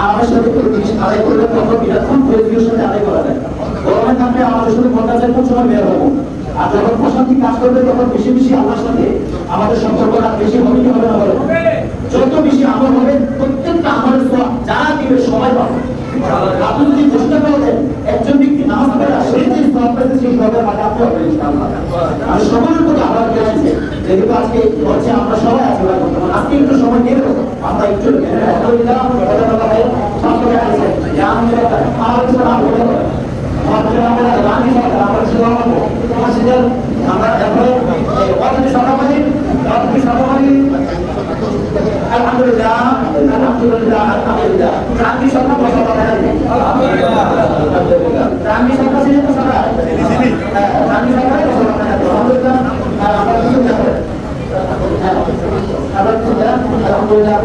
আমাদের সাথে কোনো জিনিস আদায় করলে তখন বিরাটক্ষণ ফেসবুকের সাথে আদায় করা যায়। গরমে থাকলে আমাদের সাথে ঘন্টা 4-5 সময় বের হবো। আর যখন প্রশান্তি কাজ করবে তখন বেশি বেশি আল্লাহর সাথে আমাদের সম্পর্কটা বেশি হবে কি হবে না বলে? যত বেশি আমল হবে প্রত্যেকটা আমলের সওয়াব যারা দিবে সবাই পাবে। আপনি যদি চেষ্টা করেন একজন ব্যক্তি নামাজ পড়ে সে যে সওয়াব পেতে সেই সওয়াবের ভাগ আপনি পাবেন ইনশাআল্লাহ। আমি সকলের প্রতি আহ্বান জানাচ্ছি যেহেতু আজকে হচ্ছে আমরা সবাই আছি আজকে একটু সময় নিয়ে নেব আমরা একটু আলহামদুলিল্লাহ সকলে আছে আমরা আলহামদুলিল্লাহ আলহামদুলিল্লাহ আলহামদুলিল্লাহ রামজি সরকার বসা কথা আছে আলহামদুলিল্লাহ রামজি সরকার ছিল তো সরকার রামজি সরকার বসা কথা আছে আলহামদুলিল্লাহ আমরা কিছু দেখো আলহামদুলিল্লাহ আলহামদুলিল্লাহ